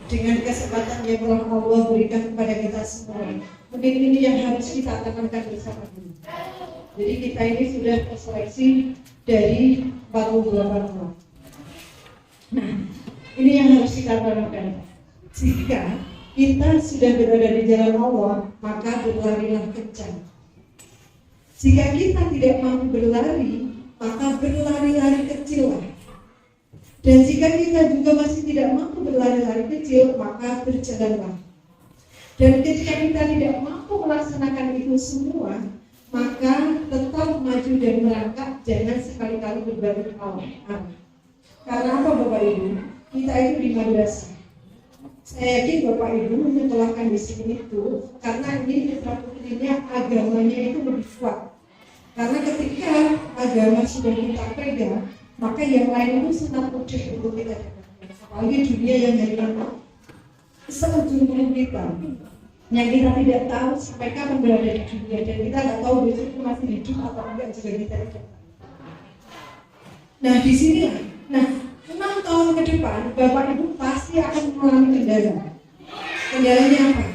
dengan kesempatan yang telah Allah berikan kepada kita semua. Mungkin ini yang harus kita tekankan bersama dulu. Jadi kita ini sudah terseleksi dari 48 orang. Nah, ini yang harus kita tekankan. Jika kita sudah berada di jalan Allah, maka berlarilah kencang. Jika kita tidak mampu berlari, maka berlari-lari kecil. Dan jika kita juga masih tidak mampu berlari-lari kecil, maka berjalanlah. Dan ketika kita tidak mampu melaksanakan itu semua, maka tetap maju dan melangkah, jangan sekali-kali berbalik arah. Karena apa Bapak Ibu? Kita itu di madrasah. Saya yakin Bapak Ibu menyekolahkan di sini itu karena ini putra putrinya agamanya itu lebih kuat. Karena ketika agama sudah kita pegang, maka yang lain itu sangat mudah untuk kita dapatkan. Apalagi dunia yang hanya seujung kita, yang kita tidak tahu sampai kapan berada di dunia, dan kita nggak tahu besok itu masih hidup atau enggak juga kita tidak tahu. Nah di sini, 6 tahun ke depan Bapak Ibu pasti akan mengalami kendala. Kendalanya apa?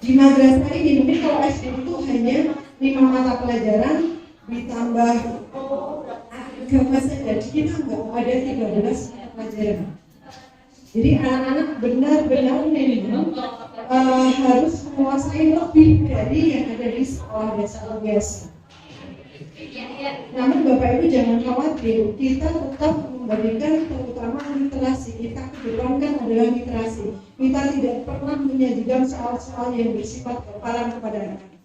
Di madrasah ini mungkin kalau SD itu hanya 5 mata pelajaran ditambah agama saja, kita nggak ada 13 mata pelajaran. Jadi anak-anak benar-benar memang harus menguasai lebih dari yang ada di sekolah dasar biasa. Namun Bapak Ibu jangan khawatir, kita tetap memberikan terutama literasi. Kita keberangkan adalah literasi. Kita tidak pernah menyajikan soal-soal yang bersifat kepalan kepada anak-anak.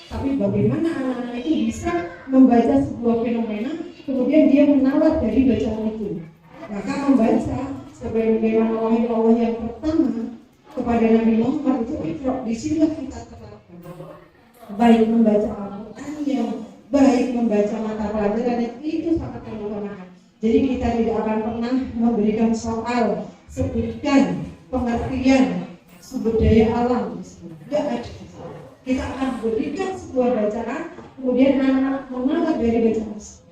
Tapi bagaimana anak-anak itu bisa membaca sebuah fenomena, kemudian dia menalar dari bacaan itu. Maka membaca sebagaimana wahyu Allah yang pertama kepada Nabi Muhammad itu Iqra, disinilah kita terapkan. Baik membaca Al-Qurannya, baik membaca mata pelajaran itu sangat diutamakan. Jadi kita tidak akan pernah memberikan soal sebutkan pengertian sumber daya alam, tidak ada. Kita akan berikan sebuah bacaan, kemudian anak-anak mengalir dari bacaan tersebut.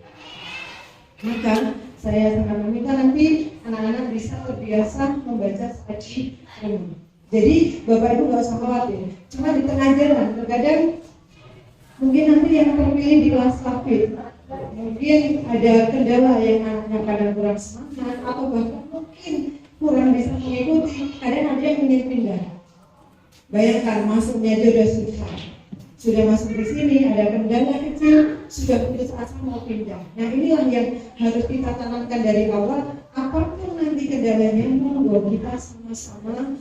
Maka saya sangat meminta nanti anak-anak bisa terbiasa membaca saji ilmu. Jadi Bapak Ibu nggak usah khawatir. Cuma di tengah jalan terkadang mungkin nanti yang terpilih di kelas lapis, mungkin ada kendala yang anaknya kadang kurang semangat atau bahkan mungkin kurang bisa mengikuti. Kadang ada yang ingin pindah. Bayangkan masuknya aja sudah masuk di sini, ada kendala kecil, sudah putus asa mau pindah. Nah inilah yang harus kita tanamkan dari awal. Apapun nanti kendalanya, monggo kita sama-sama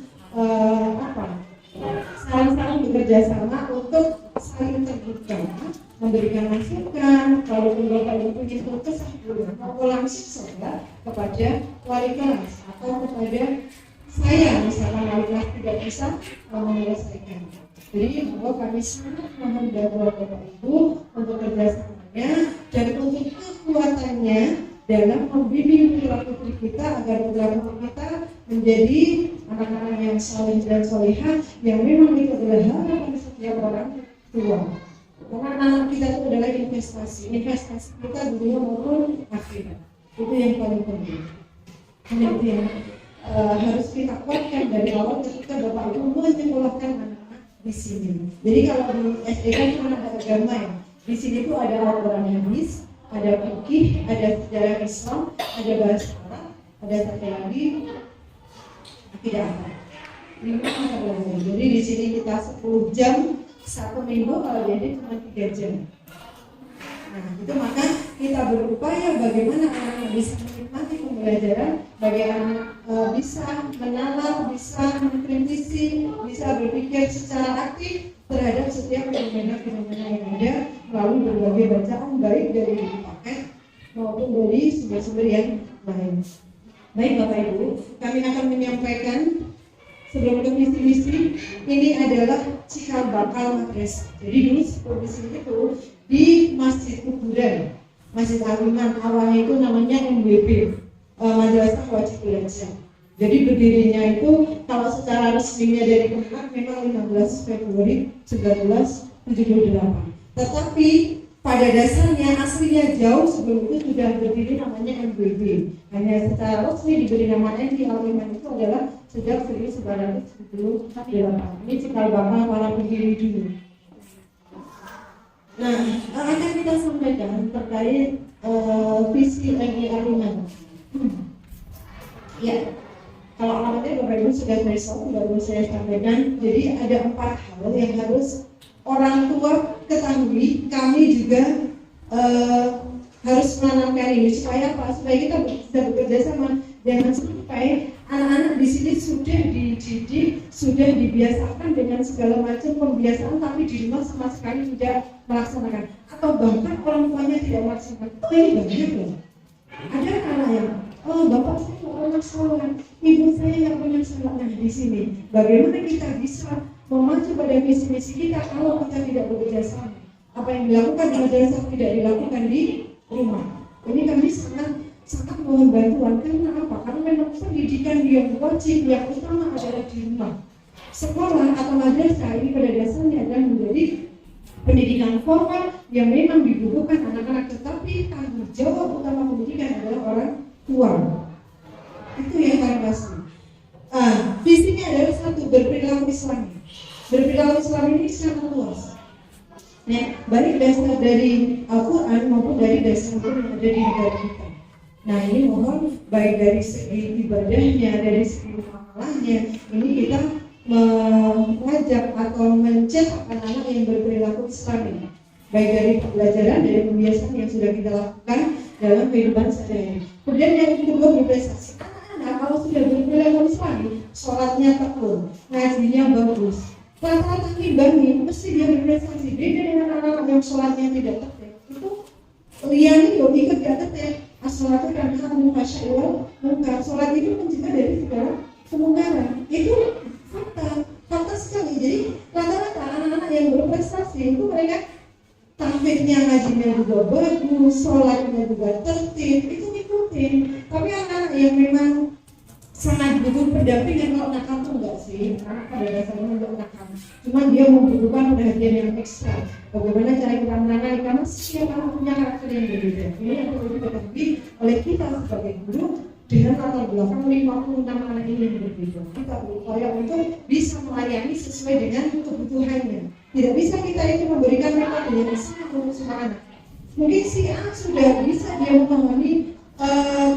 saling bekerja sama untuk saling terbuka, memberikan masukan. Kalau Bapak Ibu punya kesah mau langsung saja kepada wali kelas atau kepada saya, misalkan wali kelas tidak bisa menyelesaikan. Jadi bahwa kami sangat menghargai Bapak Ibu untuk kerjasamanya dan untuk kekuatannya dalam membimbing putra putri kita agar putra putri kita menjadi anak-anak yang saleh dan salihah, yang memang itu adalah harapan setiap orang tua. Karena anak kita itu adalah investasi kita dunia maupun akhirat. Itu yang paling penting. Ini itu yang harus kita kuatkan dari awal ketika Bapak Ibu menyekolahkan anak-anak di sini. Jadi kalau di SD kan cuma ada agama ya. Di sini tuh ada Al-Quran hadis, ada fikih, ada sejarah Islam, ada bahasa Arab, ada satu lagi akidah. 5 mata pelajaran. Jadi di sini kita 10 jam satu minggu, kalau jadi cuma 3 jam. Nah itu maka kita berupaya bagaimana anak-anak bisa menikmati pembelajaran, bagaimana bisa menalar, bisa mengkritisi, bisa berpikir secara aktif terhadap setiap fenomena-fenomena yang ada melalui berbagai bacaan baik dari buku paket maupun dari sumber-sumber yang lain. Baik Bapak Ibu, kami akan menyampaikan sebelum ke misi-misi, ini adalah cikal bakal madrasah. Jadi dulu seperti sini itu di Masjid Kuburan, Masjid Al-Iman, awalnya itu namanya MWB, Madrasah Wajib Belajar. Jadi berdirinya itu kalau secara resminya dari Kemenang memang 15 Februari 1978. Tetapi pada dasarnya aslinya jauh sebelum itu sudah berdiri namanya MWB. Hanya secara resmi diberi nama MWB Al-Iman itu adalah sejak 1978. Ini cikal bakal para pendiri dulu. Nah, akan kita sampaikan terkait visi MI Aliman. Ya, kalau alamatnya Bapak Ibu sudah baru saya sampaikan. Jadi ada 4 hal yang harus orang tua ketahui. Kami juga harus menanamkan ini supaya apa? Supaya kita bisa bekerja sama. Jangan sampai anak-anak di sini sudah dididik, sudah dibiasakan dengan segala macam pembiasaan, tapi di rumah sama sekali tidak melaksanakan, atau bahkan orang tuanya tidak melaksanakan. Ini banyak loh. Ada anak yang, bapak saya nggak pernah sholat, ibu saya nggak pernah sholat. Nah di sini, bagaimana kita bisa memacu pada visi-misi kita kalau kita tidak bekerja sama? Apa yang dilakukan di madrasah tidak dilakukan di rumah. Ini kami sangat mohon bantuan. Karena apa? Karena memang pendidikan yang wajib, yang utama adalah di rumah. Sekolah atau madrasah ini pada dasarnya adalah menjadi pendidikan formal yang memang dibutuhkan anak-anak, tetapi tanggung jawab utama pendidikan adalah orang tua. Itu yang paling pasti. Visinya adalah satu, berperilaku Islami. Berperilaku Islami ini sangat luas. Nah, baik dasar dari Al-Quran maupun dari dasar yang ada di negara kita. Nah, ini mohon baik dari segi ibadahnya, dari segi muamalahnya, ini kita mengajak atau mencetak anak-anak yang berperilaku Islami, baik dari pembelajaran, dari pembiasaan yang sudah kita lakukan dalam kehidupan sehari-hari. Kemudian yang kedua, berprestasi. Anak-anak kalau sudah berperilaku Islami, sholatnya tekun, ngajinya bagus, rata-rata ngibami, mesti dia berprestasi. Beda dengan anak-anak yang sholatnya tidak tertib. Itu liani loh, ikut gak tertib. As-sholatu kanha mufasyaiwal mungkar. Sholat itu mencegah dari segala kemungkaran. Itu fakta sekali. Jadi rata-rata anak-anak yang berprestasi itu mereka tampilnya, ngajinya juga bagus, sholatnya juga tertib, itu ngikutin. Tapi anak-anak yang memang sangat butuh pendampingan, kalau nakal tuh enggak sih, anak pada dasarnya enggak nakal, cuman dia membutuhkan perhatian yang ekstra. Bagaimana cara kita menangani, karena setiap anak punya karakter yang berbeda. Ini yang perlu diketahui oleh kita sebagai guru dengan latar belakang 56 anak ini yang berbeda. Kita berupaya untuk bisa melayani sesuai dengan kebutuhannya. Tidak bisa kita itu memberikan metode yang sama untuk semua anak. Mungkin si A sudah bisa dia memahami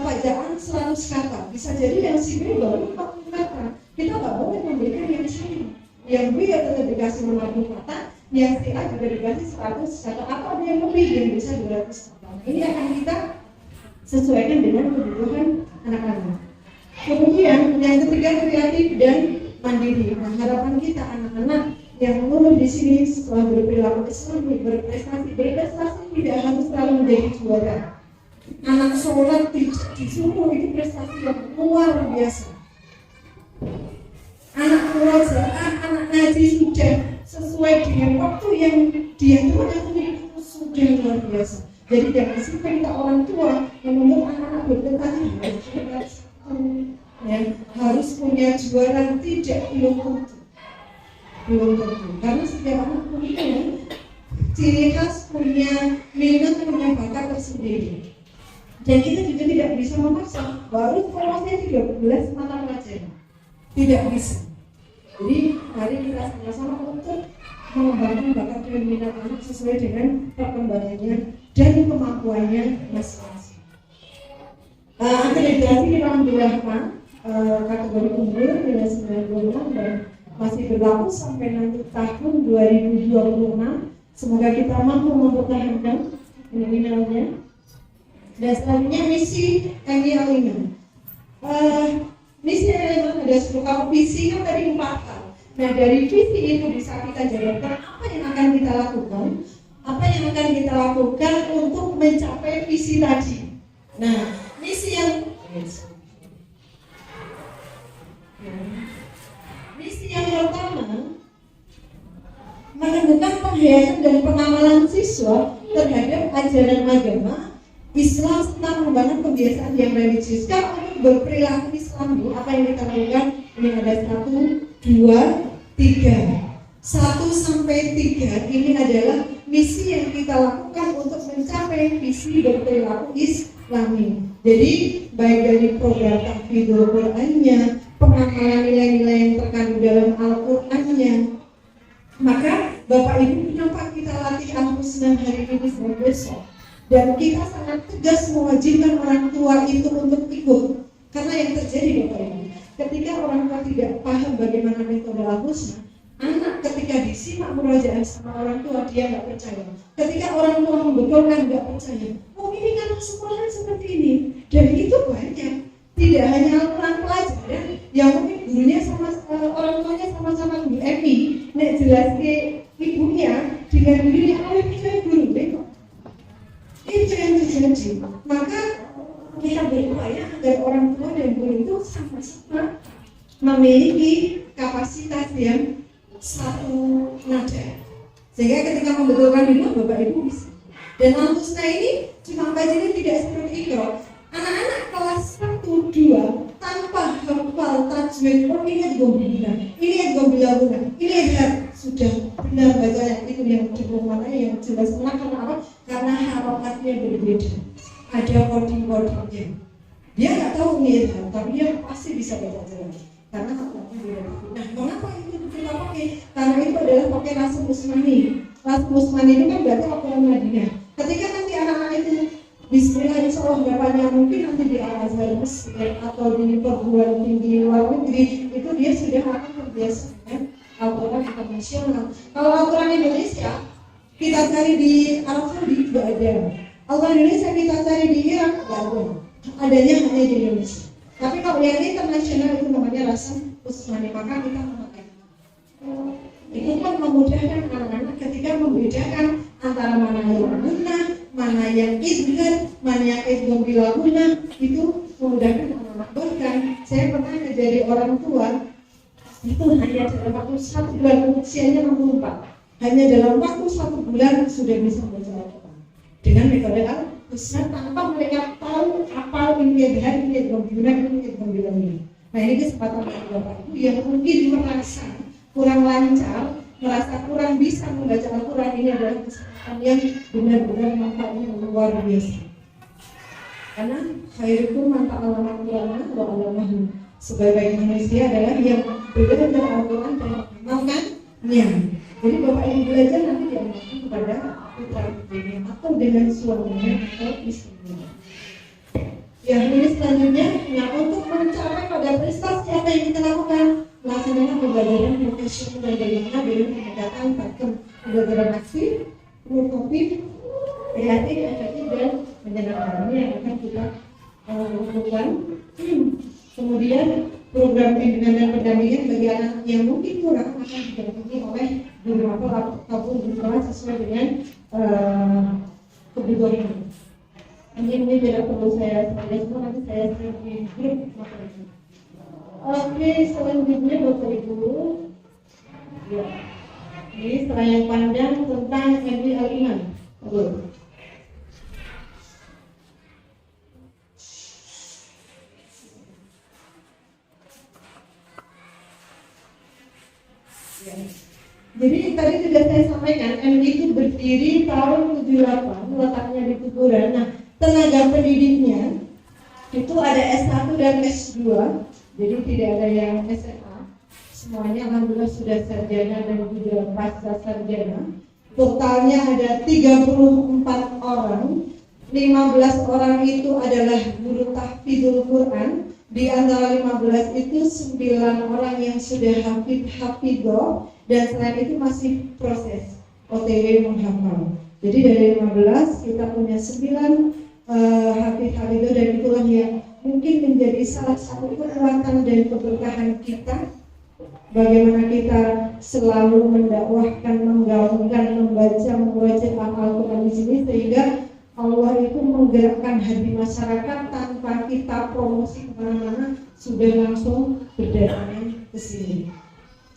pajaan 100 kata, bisa jadi yang si B baru 40 kata. Kita nggak boleh memberikan yang sama. Yang B tetap dikasih 50 kata, yang si A juga dikasih 100 kata, atau ada yang lebih yang bisa 200 kata. Ini akan kita sesuaikan dengan kebutuhan anak-anak. Kemudian yang ketiga, kreatif dan mandiri. Nah, harapan kita anak-anak yang lulus di sini setelah berperilaku Islami, berprestasi tidak harus selalu menjadi juara. Anak sholat disuruh itu prestasi yang luar biasa. Anak murojaah, anak ngaji sudah sesuai dengan waktu yang dia tuangkan itu sudah luar biasa. Jadi jangan sampai kita orang tua yang menuntut anak-anak berprestasi harus punya juara, tidak, belum tentu. Karena setiap anak punya ciri khas, punya minat, punya bakat tersendiri. Dan kita juga tidak bisa memaksa baru sekolahnya 13 mata pelajaran, tidak bisa. Jadi mari kita sama-sama untuk mengembangkan bakat dan minat anak sesuai dengan perkembangannya dan kemampuannya masing-masing. Akreditasi kita menggunakan kategori unggul nilai 96 dan masih berlaku sampai nanti tahun 2026. Semoga kita mampu mempertahankan nominalnya. Dan selanjutnya misi MI Aliman. Misi Aliman ada 10 kalau visi kan tadi 4 hal. Nah dari visi itu bisa kita jabarkan apa yang akan kita lakukan, apa yang akan kita lakukan untuk mencapai visi tadi. Nah misi yang pertama, menentukan penghayatan dan pengamalan siswa terhadap ajaran agama Islam tentang membangun kebiasaan yang religius. Kalau untuk berperilaku Islami, apa yang kita lakukan? Ini ada 1, 2, 3. 1 sampai 3 ini adalah misi yang kita lakukan untuk mencapai visi berperilaku Islami. Jadi baik dari program tahfidzul Qur'annya, pengamalan nilai-nilai yang terkandung dalam Al-Qur'annya. Maka Bapak Ibu, kenapa kita latih Al-Husna hari ini dan besok? Dan kita sangat tegas mewajibkan orang tua itu untuk ikut. Karena yang terjadi Bapak Ibu, ketika orang tua tidak paham bagaimana metode Al-Husna, anak ketika disimak murojaah sama orang tua dia nggak percaya. Ketika orang tua membetulkan nggak percaya. Oh ini kan sekolah seperti ini. Dan itu banyak. Tidak hanya Al-Quran pelajaran, yang mungkin gurunya sama orang tuanya sama-sama guru MI. Nek jelas ke ibunya dengan gurunya awet percaya guru kok. Itu yang terjadi. Maka kita berupaya agar orang tua dan guru itu sama-sama memiliki kapasitas yang satu nada, sehingga ketika membetulkan dulu Bapak Ibu bisa. Dan Al-Husna ini cuma belajarnya tidak seperti itu. Anak-anak kelas 1, 2 tanpa hafal tajwid, oh ini juga benar, ini juga benar, ini sudah benar bacanya, itu yang mana yang jelas. Karena apa? Karena harokatnya berbeda, ada coding-codingnya. Dia nggak tahu ini tapi dia pasti bisa baca jelas. Karena harokatnya berbeda. Nah, mengapa itu kita pakai? Karena itu adalah pakai Rasul Usmani. Rasul Usmani itu kan berarti Al-Quran Madinah. Ketika nanti anak-anak itu Bismillah, insya Allah bapaknya mungkin nanti di Al-Azhar Mesir atau di perguruan tinggi luar negeri, itu dia sudah akan terbiasa dengan Al-Quran internasional. Kalau Al-Quran Indonesia kita cari di Arab Saudi tidak ada. Al-Quran Indonesia kita cari di Irak tidak ada. Adanya hanya di Indonesia. Tapi kalau yang internasional itu namanya Rasul Usmani, maka kita memakai. Itu kan memudahkan anak-anak ketika membedakan antara mana yang guna, mana yang idgham, mana yang idgham bila guna, itu memudahkan anak-anak. Bahkan saya pernah menjadi orang tua itu hanya dalam waktu 1 bulan, usianya 64, hanya dalam waktu 1 bulan sudah bisa membaca Al-Quran dengan metode Al-Husna tanpa mereka tahu apa ini idgham bila guna, ini idgham bila guna. Nah ini kesempatan Bapak Ibu yang mungkin merasa kurang lancar, merasa kurang bisa membaca Al-Quran, ini adalah kesempatan yang benar-benar manfaatnya luar biasa. Karena khairukum man ta'allama Al-Qur'ana wa 'allamahu. Sebaik-baik manusia adalah yang belajar Al-Quran dan mengamalkannya. Jadi Bapak Ibu belajar nanti diamalkan kepada putra putrinya atau dengan suaminya atau istrinya. Yang ini selanjutnya, nah untuk mencapai pada prestasi apa yang kita lakukan? Melaksanakan pembelajaran profesional dan bagaimana dengan pendekatan pakem pembelajaran aktif, produktif, kreatif, efektif dan menyenangkan. Ini yang akan kita lakukan. Kemudian program bimbingan dan pendampingan bagi anak yang mungkin kurang akan didampingi oleh guru ataupun guru sesuai dengan kebutuhan. Ini tidak perlu saya semua, nanti saya sering di grup materi. Oke, selanjutnya Bapak Ibu, ya, ini setelah yang panjang tentang MI Al-Iman. Ya. Jadi tadi sudah saya sampaikan, MI itu berdiri tahun 78, letaknya di Tuguran. Nah, tenaga pendidiknya itu ada S1 dan S2. Jadi tidak ada yang SMA, semuanya alhamdulillah sudah sarjana dan juga pasca sarjana. Totalnya ada 34 orang, 15 orang itu adalah guru tahfidzul Quran. Di antara 15 itu 9 orang yang sudah hafidhoh dan selain itu masih proses OTW menghafal. Jadi dari 15 kita punya 9 hafidhoh dan itulah yang mungkin menjadi salah satu kekuatan dan keberkahan kita. Bagaimana kita selalu mendakwahkan, menggaungkan, membaca, murojaah Al-Quran di sini sehingga Allah itu menggerakkan hati masyarakat tanpa kita promosi kemana-mana, sudah langsung berdatangan ke sini.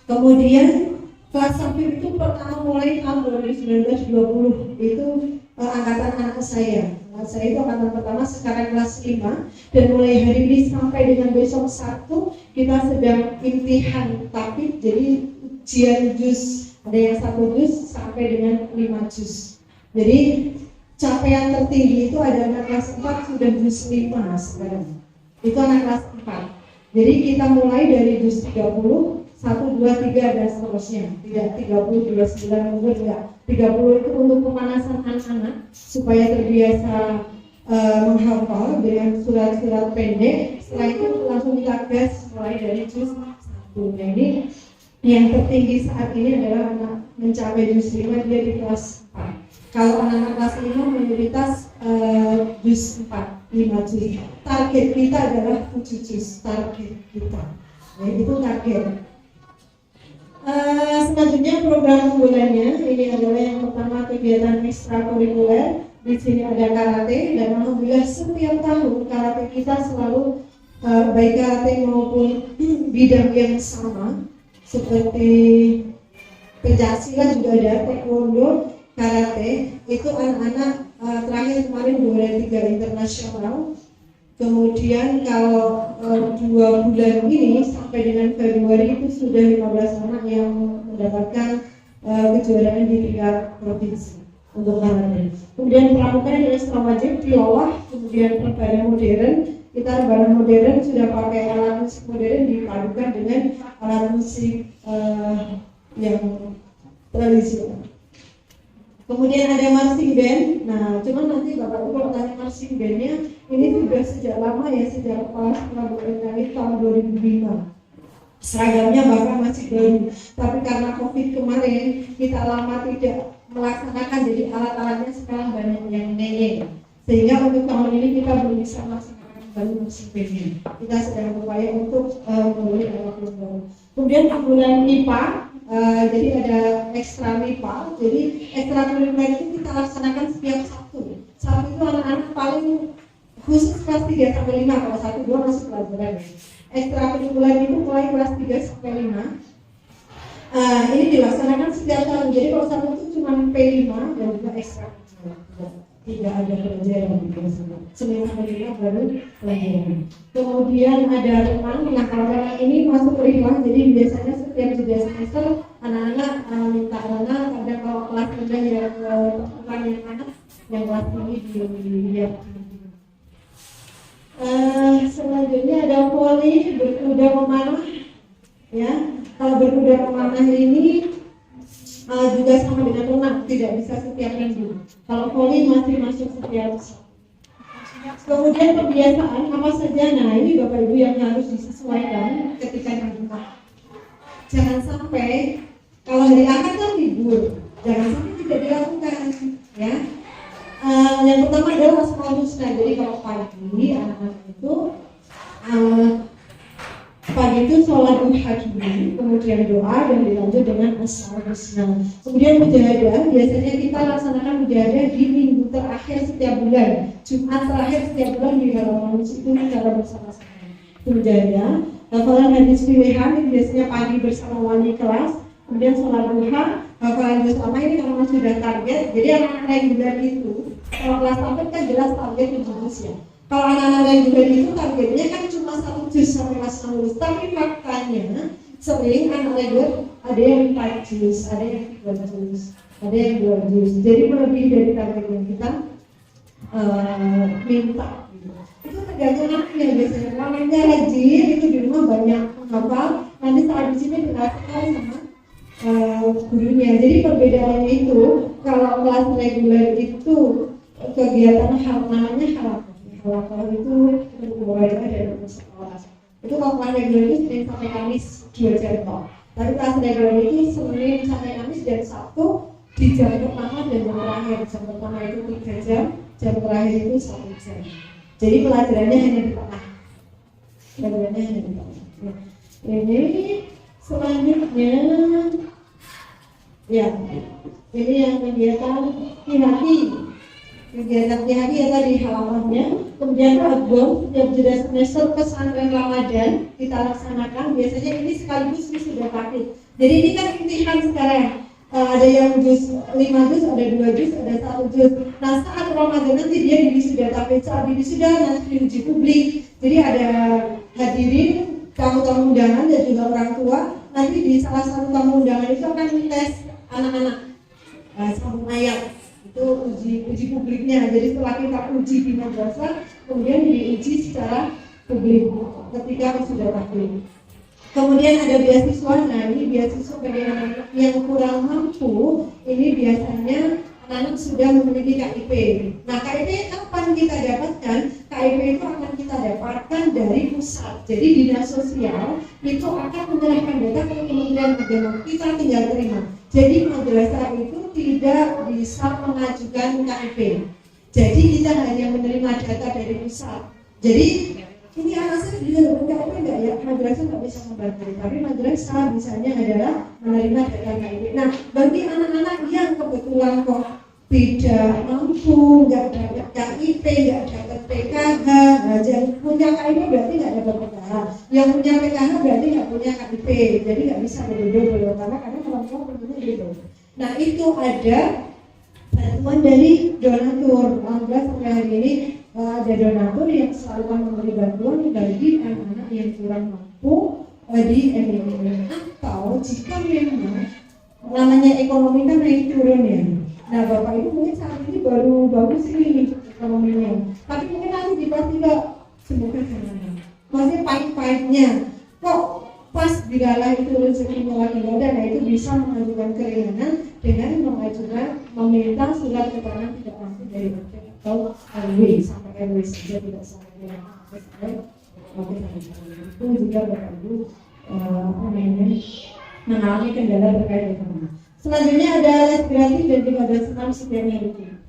Kemudian kelas Safir itu pertama mulai tahun 2019-20 itu angkatan anak saya. Saya itu angkatan pertama, sekarang kelas 5 dan mulai hari ini sampai dengan besok 1 kita sedang imtihan tapi jadi ujian juz, ada yang 1 juz sampai dengan 5 juz. Jadi capaian tertinggi itu ada anak kelas 4 sudah juz 5 sekarang. Itu anak kelas 4. Jadi kita mulai dari juz 30, 1, 2, 3 dan seterusnya. Tidak 30, 29, enggak. 30 itu untuk pemanasan anak-anak supaya terbiasa menghafal dengan surat-surat pendek. Setelah itu langsung kita gas mulai dari juz 1. Nah, ini yang tertinggi saat ini adalah anak mencapai juz 5, dia di kelas 4. Kalau anak-anak kelas 5 mayoritas juz 4, 5 juz. Target kita adalah 7 juz, target kita. Nah, itu target. Selanjutnya program unggulannya, ini adalah yang pertama kegiatan ekstrakurikuler. Di sini ada karate, dan alhamdulillah setiap tahun karate kita selalu baik karate maupun bidang yang sama, seperti pencaksilat juga ada, taekwondo, karate. Itu anak-anak terakhir kemarin 2 internasional. Kemudian kalau 2 bulan ini sampai dengan Februari itu sudah 15 anak yang mendapatkan kejuaraan di tingkat provinsi untuk karate. Kemudian pramuka adalah setelah wajib tilawah, kemudian rebana modern. Kita rebana modern sudah pakai alat musik modern dipadukan dengan alat musik yang tradisional. Kemudian ada marching band. Nah, cuman nanti Bapak Ibu kalau tanya marching bandnya, ini sudah sejak lama ya, sejak kelas Pramuka tahun 2005. Seragamnya bahkan masih baru. Tapi karena COVID kemarin kita lama tidak melaksanakan, jadi alat-alatnya sekarang banyak yang neye. Sehingga untuk tahun ini kita belum bisa melaksanakan baru marching bandnya. Kita sedang berupaya untuk membeli alat yang baru. Kemudian bulan IPA. Jadi ada ekstra MIPA, jadi ekstra kurikuler itu kita laksanakan setiap Sabtu. Sabtu itu anak-anak paling khusus kelas 3 sampai 5, kalau 1, 2 masuk pelajaran. Ekstra kurikuler itu mulai kelas 3 sampai 5. Ini dilaksanakan setiap tahun, jadi kalau Sabtu itu cuma P5 dan juga ekstra kurikuler. Tidak ada pelajaran di kelas 1. Senin sampai 5 baru pelajaran. Kemudian ada renang. Nah, kalau renang ini masuk curriculum, jadi biasanya setiap jeda semester anak-anak minta renang. Kadang kalau kelas rendah ya teman yang anak yang kelas tinggi dilihat. Selanjutnya ada voli, berkuda memanah. Ya, kalau berkuda memanah ini juga sama dengan renang, tidak bisa setiap minggu. Kalau voli masih masuk setiap. Kemudian kebiasaan apa saja? Nah, ini Bapak Ibu yang harus disesuaikan ketika di rumah. Jangan sampai kalau hari Ahad kan libur, jangan sampai tidak dilakukan, ya. Yang pertama adalah asmaul husna. Jadi kalau pagi anak-anak itu pagi itu sholat duha dulu, kemudian doa dan dilanjut dengan asmaul husna. Kemudian mujahadah, biasanya kita laksanakan mujahadah di minggu terakhir setiap bulan, Jumat terakhir setiap bulan di halaman itu secara bersama-sama. Mujahadah, hafalan hadis pilihan biasanya pagi bersama wali kelas, kemudian sholat duha, hafalan bersama ini karena sudah target. Jadi anak-anak reguler itu, kalau kelas target kan jelas target 7 juz ya. Kalau anak-anak reguler itu targetnya kan cuma 1 juz sampai kelas 6, tapi faktanya sering anak reguler ada yang 4 juz, ada yang 3 juz, ada yang 2 juz. Jadi melebihi dari target yang kita minta. Itu tergantung anaknya biasanya. Kalau anaknya rajin itu di rumah banyak menghafal, nanti saat di sini dikasih sama gurunya. Jadi perbedaannya itu kalau kelas reguler itu kegiatan namanya halaqah itu berkualitas dari sekolah. Itu kalau kelas reguler itu Senin sampai Kamis 2 jam toh. Tapi kelas reguler itu Senin sampai Kamis dan Sabtu di jam pertama dan jam terakhir. Jam pertama itu 3 jam, jam terakhir itu 1 jam. Jadi pelajarannya hanya di tengah. Pelajarannya hanya di tengah. Nah, ini selanjutnya ya, ini yang kegiatan hati. Kegiatan hati ya tadi halamannya. Kemudian album setiap jeda semester pesantren Ramadan kita laksanakan. Biasanya ini sekaligus sudah pakai. Jadi ini kan imtihan sekarang. Ada yang juz 5 juz, ada 2 juz, ada 1 juz. Nah, saat Ramadan nanti dia diwisuda, tapi saat diwisuda nanti diuji publik. Jadi ada hadirin, tamu-tamu undangan dan juga orang tua. Nanti di salah satu tamu undangan itu akan tes anak-anak sambung ayat. Itu uji publiknya. Jadi setelah kita uji di madrasah, kemudian diuji secara publik ketika sudah publik. Kemudian ada beasiswa, nah ini beasiswa bagi anak-anak yang kurang mampu, ini biasanya anak sudah memiliki KIP. Nah KIP kapan kita dapatkan? KIP itu akan kita dapatkan dari pusat. Jadi dinas sosial itu akan menyerahkan data ke Kementerian Agama. Kita tinggal terima. Jadi madrasah itu tidak bisa mengajukan KIP. Jadi kita hanya menerima data dari pusat. Jadi ini anak saya juga KIP enggak ya? Madrasah nggak bisa membantu. Tapi madrasah misalnya adalah menerima data KIP. Nah bagi anak-anak yang kebetulan kok tidak mampu, nggak dapat KIP, nggak dapat PKH, yang punya KIP berarti nggak dapat PKH, yang punya PKH berarti nggak punya KIP, jadi nggak bisa berdua-dua karena kelompok tentunya gitu. Nah itu ada bantuan dari donatur. Alhamdulillah sampai hari ini ada donatur yang selalu memberi bantuan bagi anak-anak yang kurang mampu di MII. Atau jika memang namanya ekonomi kan naik turun ya. Nah Bapak Ibu mungkin saat ini baru bagus ini ekonominya, tapi mungkin nanti tiba-tiba semoga jangan. Maksudnya pahit-pahitnya kok pas digalah itu rezekinya lagi nggak ada, nah itu bisa mengajukan keringanan dengan mengajukan meminta surat keterangan tidak langsung dari RT atau RW sampai RW saja, tidak sampai itu juga Bapak Ibu mengalami kendala terkait ekonomi. Selanjutnya ada les gratis dan juga ada senam setiap minggu.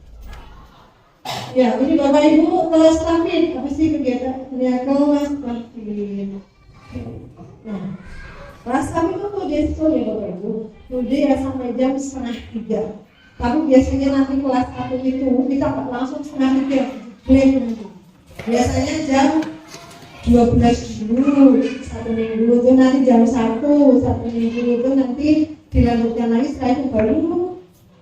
Ya, ini Bapak Ibu kelas tafid, apa sih kegiatan kelas tafid? Nah, kelas tafid itu beasiswa ya Bapak Ibu. Jadi ya sampai jam 2:30. Tapi biasanya nanti kelas 1 itu kita nggak langsung 2:30 break nanti. Biasanya jam 12 dulu, 1 minggu itu nanti jam 1 minggu itu nanti dilanjutkan lagi setelah itu baru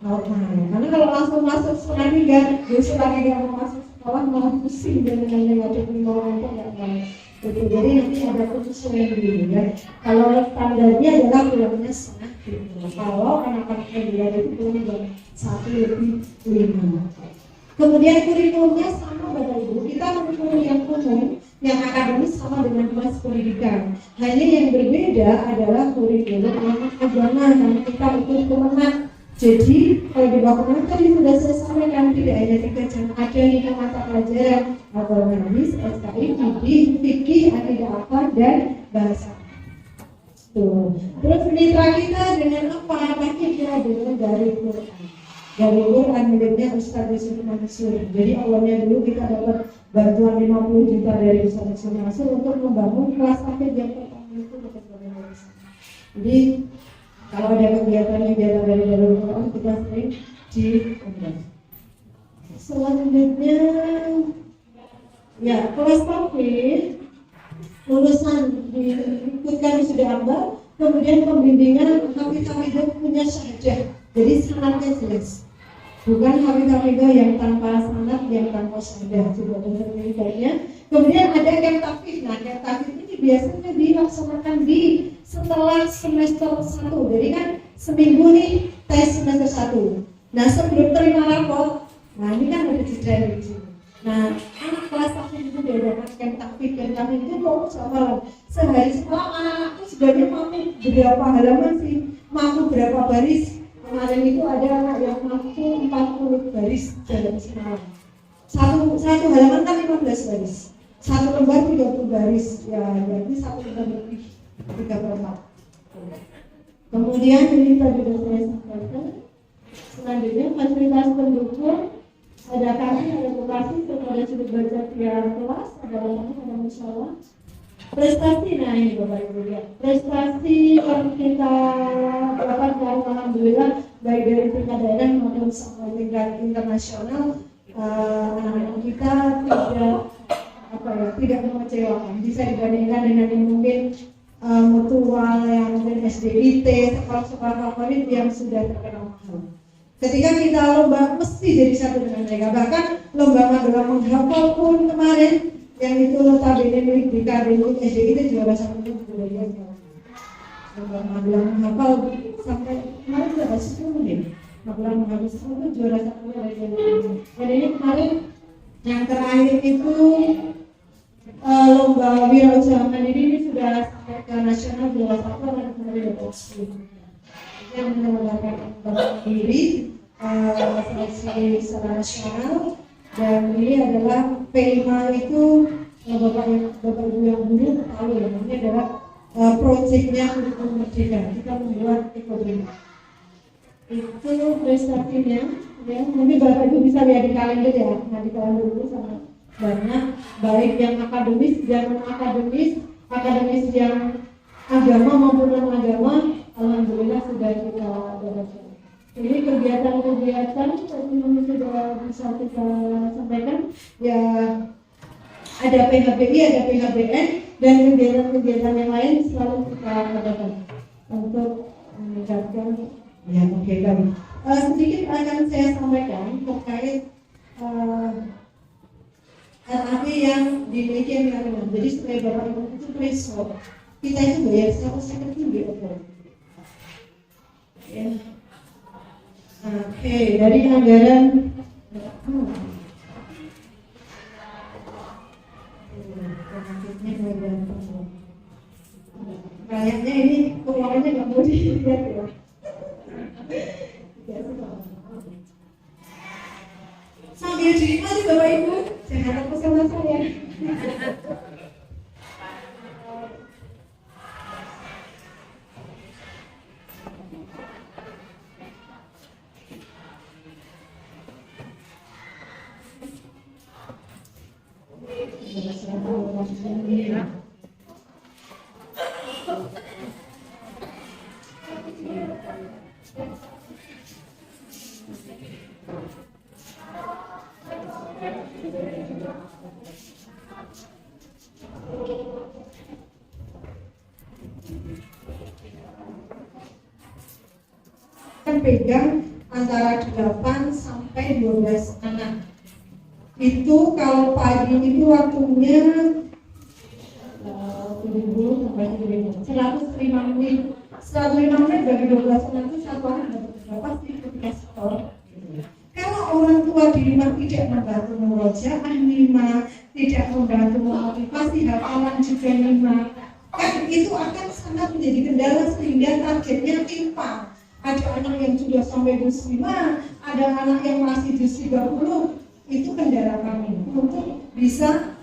normal. Karena kalau langsung masuk 2:30, besok lagi nggak mau masuk sekolah malah pusing dengan yang ada pembawaannya nggak mau. Jadi nanti ada penyesuaian dulu ya. Kalau standarnya adalah pulangnya 2:30. Kalau anak-anak reguler itu pulang jam 1:05. Kemudian kurikulumnya sama Bapak Ibu. Kita kurikulum yang umum, yang akademis sama dengan kelas pendidikan. Hanya yang berbeda adalah kurikulum yang agama yang kita ikut Kemenak. Jadi kalau di bawah Kemenak tadi sudah saya sampaikan tidak hanya 3 jam, ada 5 mata pelajaran agama hadis, SKI, fikih, akidah akhlak dan bahasa. Tuh. Terus mitra kita dengan apa? Kita dengan dari Quran. Dari Quran miliknya Ustaz Yusuf Mansur. Jadi awalnya dulu kita dapat bantuan 50 juta dari Ustaz Yusuf Mansur untuk membangun kelas tafid yang pertama itu dekat dengan Ustaz. Jadi kalau ada kegiatan yang datang dari Darul Quran kita sering diundang. Selanjutnya ya kelas tafid lulusan diikutkan sudah ambil, kemudian pembimbingan hafidh punya syahadah. Jadi sanadnya jelas. Bukan hafidh yang tanpa sanad, yang tanpa syahadah, juga ada sertifikatnya. Kemudian ada camp tafid. Nah, camp tafid ini biasanya dilaksanakan di setelah semester 1. Jadi kan seminggu nih tes semester 1. Nah, sebelum terima rapor, nah ini kan ada jeda di sini. Nah, anak kelas tafid itu diadakan camp tafid. Camp tafid itu fokus hafalan. Sehari setelah anak-anak itu sebagai mampu berapa halaman sih, mampu berapa baris. Kemarin itu ada anak yang mampu 40 baris dalam semalam. Satu halaman kan 15 baris. Satu lembar 30 baris. Ya, berarti satu lembar lebih 34. Kemudian ini tadi sudah saya sampaikan. Selanjutnya fasilitas pendukung. Ada kami, ada lokasi, ada sudut baca tiap kelas, ada lembaga, ada musyawarah. Prestasi, nah ini Bapak Ibu ya. Prestasi yang kita dapatkan alhamdulillah baik dari tingkat daerah maupun sampai tingkat internasional, anak-anak kita tidak mengecewakan. Bisa dibandingkan dengan yang mungkin mutual, yang mungkin SDIT, sekolah-sekolah favorit yang sudah terkenal mahal. Ketika kita lomba mesti jadi satu dengan mereka. Bahkan lomba magelang menghafal pun kemarin yang itu notabene milik BKD milik SDI itu juara satu budaya lomba magelang menghafal sampai kemarin sudah 10 menit. Magelang menghafal itu juara satu dari dan ini kemarin yang terakhir itu lomba wirausaha mandiri ini sudah sampai ke nasional juara 1 dan kemudian yang menyelenggarakan lomba mandiri seleksi secara nasional, dan ini adalah P5 itu Bapak Ibu yang dulu tahu ya, ini adalah proyeknya untuk Merdeka. Kita membuat ekonomi itu prestasinya ya, mungkin Bapak Ibu bisa lihat di kalender ya. Nah, di kalender itu sangat banyak, baik yang akademis dan non akademis yang agama maupun non agama, alhamdulillah sudah kita dapatkan. Jadi kegiatan-kegiatan yang sudah bisa kita sampaikan ya, ada PHBI, ada PHBN, dan kegiatan-kegiatan yang lain selalu kita lakukan untuk meningkatkan ya, oke kami. Sedikit akan saya sampaikan terkait RAP yang dimiliki Emirates. Jadi supaya Bapak Ibu itu threshold, kita itu bayar 100% tinggi ya. Oke, dari anggaran kayaknya ini keuangannya nggak mau dilihat ya. Sambil dinikmati Bapak Ibu, jangan lupa sama saya. Pegang antara 8 sampai 12 anak. Itu kalau pagi itu waktunya 105 menit. 105 menit bagi 12 anak itu satu anak dapat berapa sih ketika setor? Kalau orang tua di rumah tidak membantu murojaah 5, tidak membantu memotivasi hafalan juga 5, kan itu akan sangat menjadi kendala sehingga targetnya timpang. Ada anak yang sudah sampai juz 5, ada anak yang masih juz 30. Itu kendala kami untuk bisa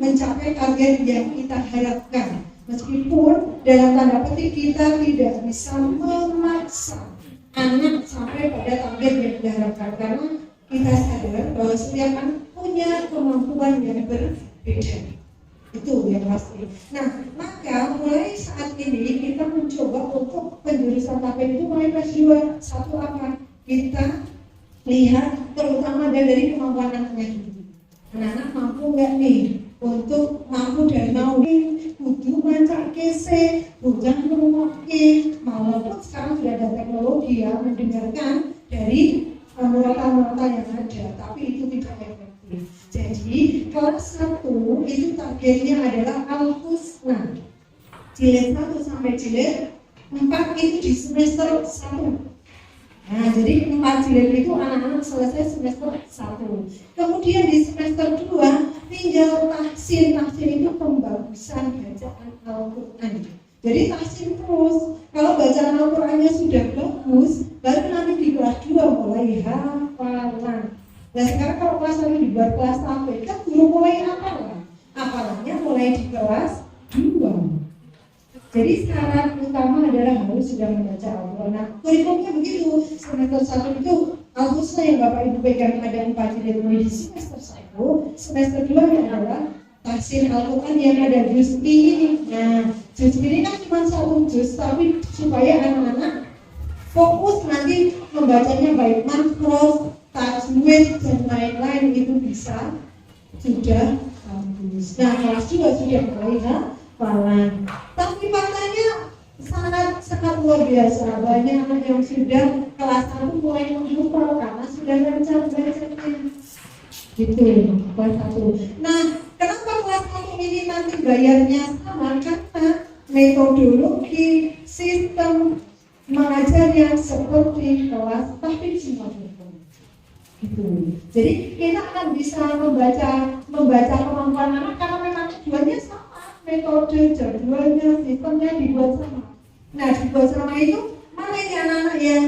mencapai target yang kita harapkan. Meskipun dalam tanda petik kita tidak bisa memaksa anak sampai pada target yang diharapkan, karena kita sadar bahwa setiap anak punya kemampuan yang berbeda. Itu yang pasti. Nah, maka mulai saat ini kita mencoba untuk penjurusan TAPEN itu mulai kelas 2. Satu apa? Kita lihat terutama dari kemampuan anaknya dulu. Anak-anak mampu nggak nih untuk mampu dan mau butuh mancak kese, bukan merumokin, walaupun sekarang sudah ada teknologi ya, mendengarkan dari muatan-muatan yang ada, tapi itu tidak efektif. Jadi kelas 1 itu targetnya adalah Al-Husna, jilid 1 sampai jilid 4 itu di semester 1. Nah, jadi 4 jilid itu anak-anak selesai semester 1. Kemudian di semester 2 tinggal tahsin. Tahsin itu pembagusan bacaan Al-Quran. Jadi tahsin terus. Kalau bacaan Al-Qurannya sudah bagus, baru nanti di kelas 2 mulai hafalan. Nah, sekarang kalau kelas 1 dibuat kelas sampai, kan belum mulai hafalan. Hafalannya mulai di kelas 2. Jadi syarat utama adalah harus sudah membaca Al-Quran. Nah, kurikulumnya begitu. Semester 1 itu Al-Husna yang Bapak Ibu pegang ada 4 jilid mulai di semester 1. Semester 2 adalah tahsin Al-Quran yang ada juz ini. Nah, juz ini kan cuma 1 juz, tapi supaya anak-anak fokus nanti membacanya baik makhraj, tajwid dan lain-lain itu bisa sudah bagus. Nah, kelas 2 sudah mulai hafalan. Tapi faktanya sangat luar biasa. Banyak anak yang sudah kelas 1 mulai menghafal karena sudah baca-bacanya. Gitu, kelas 1. Nah, kenapa kelas 1 ini nanti bayarnya sama? Karena metodologi sistem mengajarnya seperti kelas tahfidz Quran. Gitu. Jadi kita akan bisa membaca membaca kemampuan anak karena memang tujuannya sama, metode jadwalnya, sistemnya dibuat sama. Nah, dibuat sama itu mana yang anak-anak yang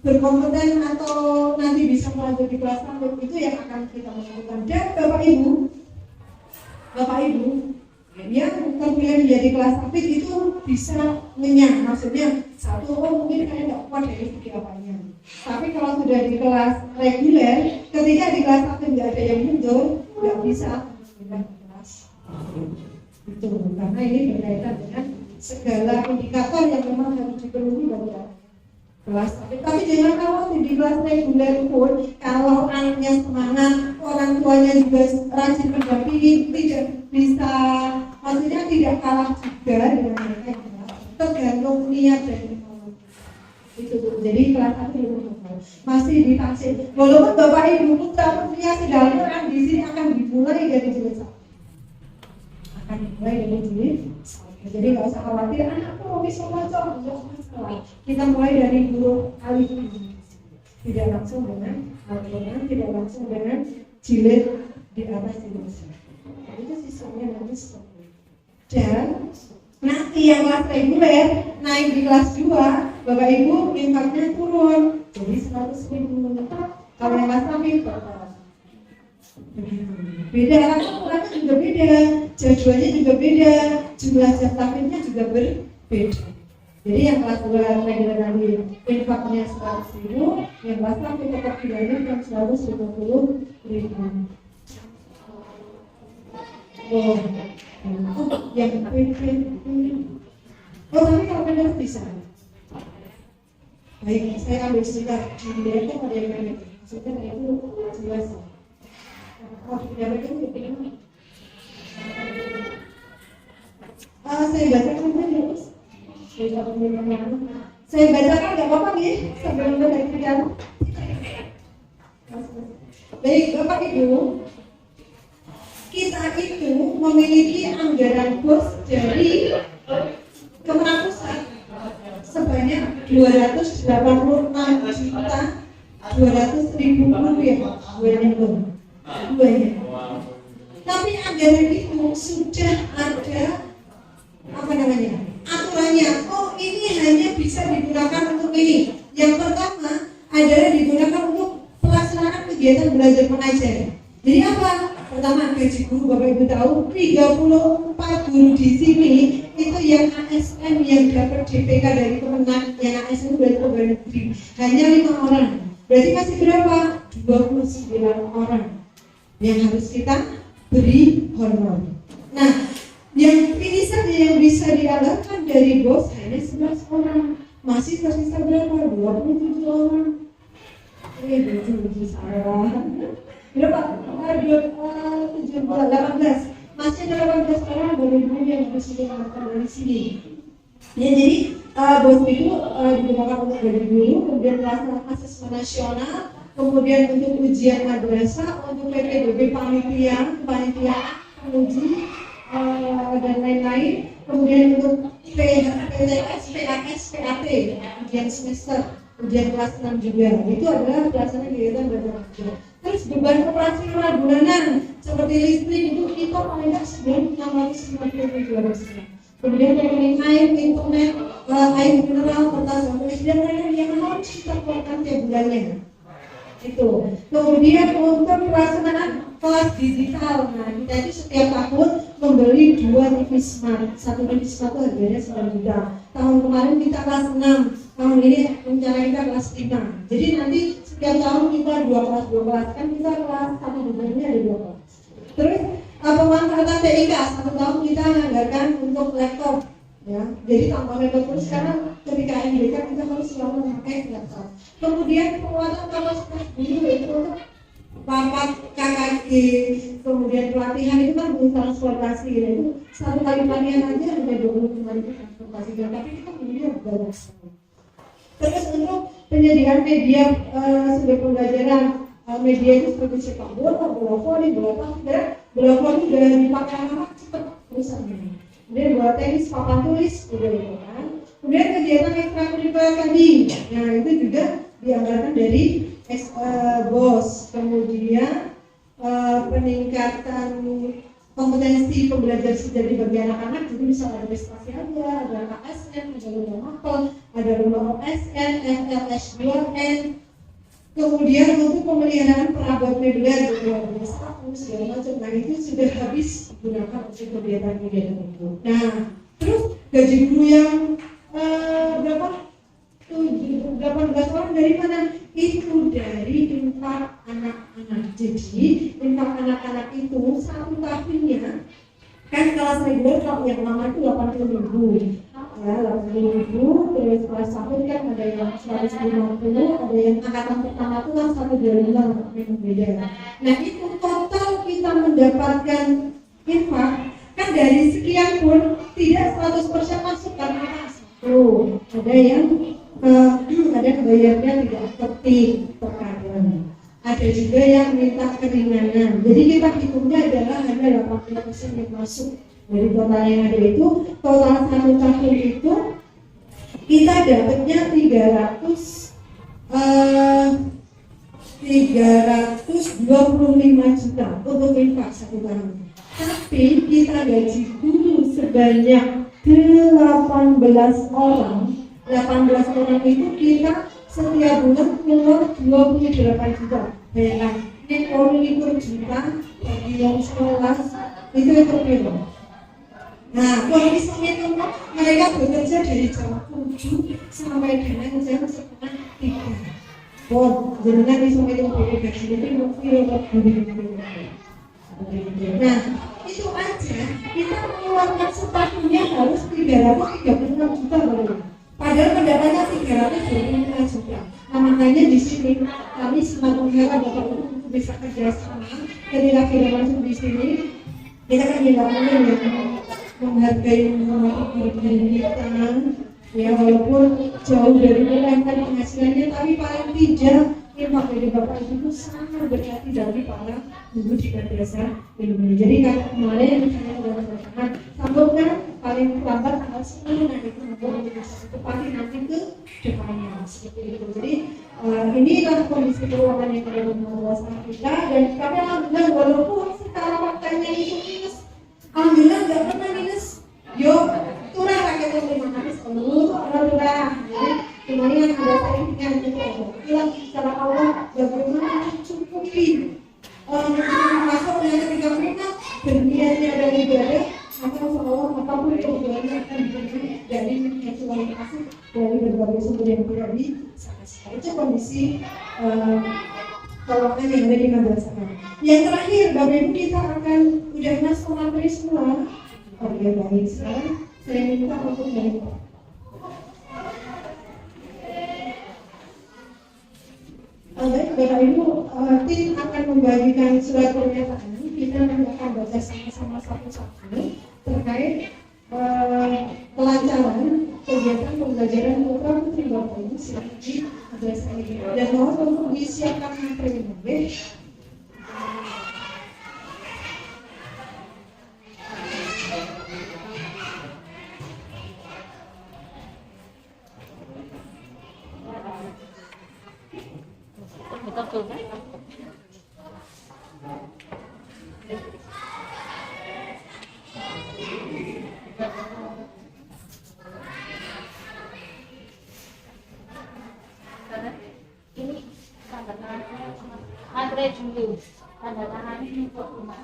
berkompeten atau nanti bisa melanjut di kelas lanjut itu yang akan kita lakukan. Dan Bapak Ibu yang terpilih menjadi kelas aktif itu bisa ngenyang, maksudnya satu mungkin kalian nggak kuat dari segi apanya. Tapi kalau sudah di kelas reguler, ketika di kelas aktif nggak ada yang mundur, nggak bisa pindah ke kelas itu, karena ini berkaitan dengan segala indikator yang memang harus dipenuhi bagi kelas aktif. Tapi jangan khawatir, di kelas reguler pun kalau anaknya semangat, orang tuanya juga rajin mendampingi, tidak bisa, maksudnya tidak kalah juga dengan mereka yang tergantung niat dan kemauan itu. Jadi kelas aktif masih ditaksir. Walaupun Bapak Ibu putra putrinya sedang Quran di sini akan dimulai dari jilid 1. Akan dimulai dari jilid 1. Jadi nggak usah khawatir, anakku bisa baca, nggak masalah. Kita mulai dari huruf alif. Tidak langsung dengan Al-Quran, tidak langsung dengan jilid di atas jilid 1. Itu sistemnya nanti seperti itu. Dan nanti yang kelas reguler naik di kelas 2, Bapak Ibu tingkatnya turun jadi 100.000. Kalau yang kelas 1 beda, Al-Qurannya juga beda, jadwalnya juga beda, jumlah jam taklimnya juga berbeda. Jadi yang kelas 2 reguler nanti infaknya 100.000, yang kelas 1 tetap bilangnya kan 150.000. Oh, yang tapi kalau benar bisa. Baik, saya ambil sebentar. Di itu ada yang pendek. Maksudnya itu jelas. Oh, tidak betul. Saya bacakan saja, Mas. Saya bacakan nggak apa-apa nih sambil mendengarkan. Baik, Bapak Ibu. Kita itu memiliki anggaran bos dari Kemenang Pusat sebanyak 286.200.000 rupiah. Banyak. Tapi anggaran itu sudah ada aturannya. Oh, ini hanya bisa digunakan untuk ini. Yang pertama adalah digunakan untuk pelaksanaan kegiatan belajar mengajar. Jadi apa? Pertama, gaji guru, Bapak Ibu tahu 34 guru di sini itu yang ASN yang dapat DPK dari Kemenang, yang ASN berarti pegawai negeri hanya 5 orang. Berarti masih berapa? 29 orang yang harus kita beri honor. Nah, yang ini saja yang bisa dianggarkan dari bos hanya 11 orang. Masih tersisa berapa? 27 orang. Ini 27 salah. Berapa? 18. Masih ada 18 orang dari dulu yang harus dilakukan dari sini. Ya, jadi bos itu digunakan untuk dari dulu, kemudian pelaksanaan asesmen nasional, kemudian untuk ujian madrasah, untuk PPDB panitia, penguji dan lain-lain, kemudian untuk PTS, PAS, PAT, ujian semester, ujian kelas 6 juga. Itu adalah pelaksanaan kegiatan belajar mengajar. Terus beban operasional bulanan seperti listrik itu kita paling tidak sebulan 650.000. Kemudian rekening air, internet, air mineral, kertas, dan lain-lain yang harus kita keluarkan tiap bulannya. Itu. Kemudian untuk pelaksanaan kelas digital, nah kita itu setiap tahun membeli 2 TV Smart. 1 TV Smart itu harganya 9 juta. Tahun kemarin kita kelas 6, tahun ini rencana kita kelas 5. Jadi nanti setiap tahun kita 2 kelas, kan kita kelas 1 bulannya ada 2 kelas. Terus pemanfaatan TIK, 1 tahun kita anggarkan untuk laptop. Ya, jadi tambah laptop terus karena ketika MBK kita harus selalu memakai laptop. Kemudian penguatan kapasitas guru itu untuk papat KKG, kemudian pelatihan itu kan butuh transportasi, itu 1 kali pelatihan aja ada 25.000 transportasi, tapi kita kemudian banyak sekali. Terus untuk penyediaan media sumber pembelajaran, media itu seperti sepak bola, bola voli, bola basket, bola voli udah dipakai anak cepat terusan ini. Kemudian bola tenis, papan tulis, udah itu kan. Kemudian kegiatan ekstrakurikuler tadi, nah itu juga dianggarkan dari BOS. Kemudian peningkatan pembelajaran sejati bagi anak-anak. Jadi misalnya ada prestasi ada KSN, ada lomba mapel, ada lomba OSN, FLS 2N. Kemudian untuk pemeliharaan perabot meuler, segala macam, nah itu sudah habis digunakan untuk kegiatan-kegiatan itu. Nah, terus gaji guru yang berapa? 18 orang dari mana? Itu dari infak anak-anak. Jadi infak anak-anak itu satu tahunnya kan kelas reguler kalau yang lama itu 80.000 ya, 80.000. Terus kelas 1 kan ada yang 150, ada yang angkatan pertama itu kan 125 yang beda. Nah itu total kita mendapatkan infak kan dari sekian pun tidak 100% masuk karena ada yang ada bayarnya tidak efektif terkadang. Ada juga yang minta keringanan. Jadi kita hitungnya adalah hanya 80% yang masuk dari total yang ada itu. Total satu tahun itu kita dapatnya 325 juta untuk infak satu tahun. Tapi kita gaji guru sebanyak 18 orang. 18 orang itu kita setiap bulan keluar 28 juta. Bayangkan, ini 20 juta bagi yang sekolah itu berapa? Nah, kalau misalnya itu mereka bekerja dari jam 7 sampai dengan jam setengah 3. Jadinya misalnya itu beda gaji itu mungkin nah, itu aja kita mengeluarkan setahunnya harus 336 juta baru. Padahal pendapatannya 325 juta. Nah, makanya di sini kami sangat mengharap Bapak Ibu bisa kerjasama ketika kita masuk di sini. Kita kan tidak mungkin menghargai kita, ya walaupun jauh dari UMR penghasilannya, tapi paling tidak infak dari Bapak Ibu itu sangat berarti dari para guru di madrasah ilmu. Jadi kalau kemarin saya sudah mengatakan sambungkan paling lambat tanggal 10 nanti itu tepati nanti ke depannya seperti itu. Jadi inilah kondisi keuangan yang ada di madrasah kita, dan kami alhamdulillah walaupun sekarang faktanya itu minus, alhamdulillah nggak pernah minus. Yo turah rakyat yang terima kasih seluruh alhamdulillah. Semuanya ada saingan itu. Bilang secara Allah bagaimana mencukupi masuk dengan ketika mereka berniatnya dari ibadah, maka Allah apapun kebutuhannya akan diberi dari yang kasih dari berbagai sumber yang tidak bisa. Itu kondisi keuangan yang ada di madrasah. Yang terakhir, Bapak Ibu kita akan udah masuk materi semua. Oke, baik. Sekarang saya minta untuk dari baik, Bapak Ibu, tim akan membagikan surat pernyataan. Kita akan baca sama-sama satu-satu terkait kelancaran kegiatan pembelajaran putra putri Bapak Ibu di madrasah ini. Dan mohon untuk disiapkan materinya. Betul kan? Ini tanda tangannya Andre dulu. Tanda tangannya untuk rumah.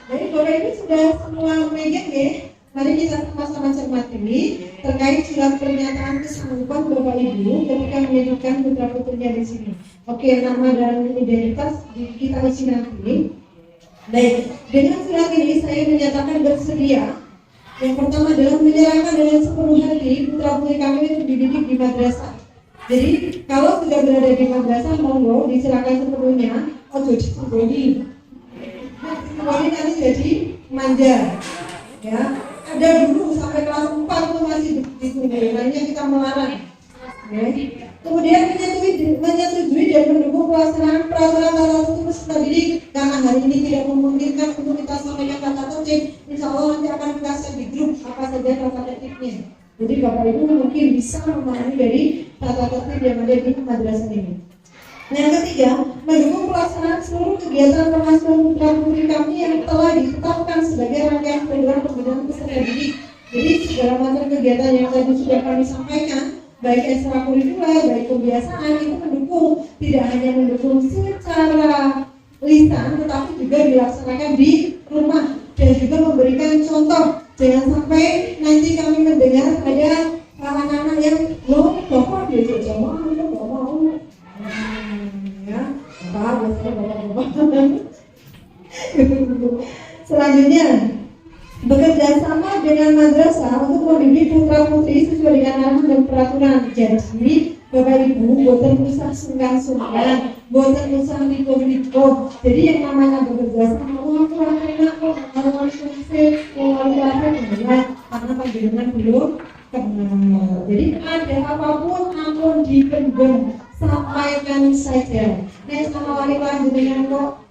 Jadi Bapak Ibu sudah semua memegang ya. Mari kita sama-sama cermati terkait surat pernyataan kesanggupan Bapak Ibu ketika menyatukan putra putrinya di sini. Oke, nama dan identitas kita isi nanti. Baik, dengan surat ini saya menyatakan bersedia. Yang pertama adalah menyerahkan dengan sepenuh hati putra putri kami untuk dididik di madrasah. Jadi kalau sudah berada di madrasah, monggo diserahkan sepenuhnya. Ojo disembunyi. Nanti jadi manja. Ya, ada dulu sampai kelas 4 itu masih ditunggu. Makanya kita melarang. Ya. Kemudian menyetujui dan mendukung pelaksanaan peraturan tata tertib peserta didik karena hari ini tidak memungkinkan untuk kita sampaikan tata tertib. Insya Allah nanti akan kita share di grup apa saja tata tertibnya. Jadi Bapak Ibu mungkin bisa memahami dari tata tertib yang ada di madrasah ini. Yang ketiga, mendukung pelaksanaan seluruh kegiatan pengasuhan putra putri kami yang telah ditetapkan sebagai rangkaian program pembinaan peserta didik. Jadi segala macam kegiatan yang tadi sudah kami sampaikan, baik ekstrakurikuler, baik kebiasaan, itu mendukung, tidak hanya mendukung secara lisan, tetapi juga dilaksanakan di rumah dan juga memberikan contoh. Jangan sampai nanti kami mendengar ada anak-anak yang loh, bapak diajak jamaah, nggak mau. Ya, bapak. Selanjutnya, bekerja sama dengan madrasah untuk mendidik putra putri sesuai dengan arahan dan peraturan. Jadi, Bapak Ibu, boten usah sungkan-sungkan, boten usah liko-liko. Jadi yang namanya bekerja sama, kurang enak kok, harus sukses, karena panjenengan belum kenal. Jadi ada apapun ampun dipendam, sampaikan saja. Nah, sama wali panjenengan kok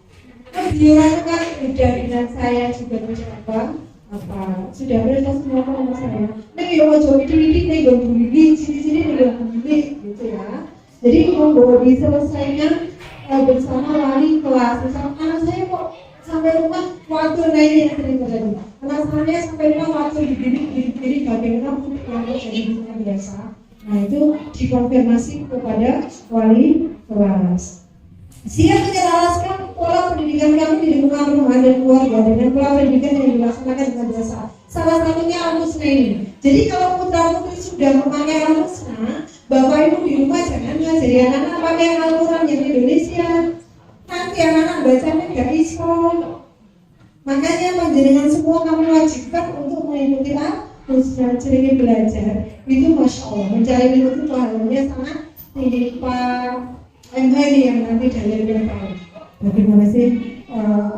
kan udah dengan saya juga mencoba apa sudah berasa semua sama saya. Nah, kalau coba itu nih gak begini, sini gak begini gitu ya. Jadi monggo diselesaikan bersama wali kelas. Misal anak saya kok sampai rumah waktu ini yang sering terjadi. Anak saya sampai rumah waktu dididik bagaimana untuk yang terjadi biasa. Nah, itu dikonfirmasi kepada wali kelas. Siap menjelaskan pola pendidikan kami di lingkungan rumah dan keluarga dengan pola pendidikan yang dilaksanakan di madrasah. Salah satunya Al-Husna ini. Jadi kalau putra putri sudah memakai Al-Husna, Bapak Ibu di rumah jangan ngajari anak-anak pakai Al-Quran yang Indonesia. Nanti anak-anak bacanya nggak iso. Makanya panjenengan semua kami wajibkan untuk mengikuti Al-Husna, sering belajar. Itu Masya Allah, mencari itu pahalanya sangat tinggi. Pak ini yang nanti dalilnya tahu bagaimana sih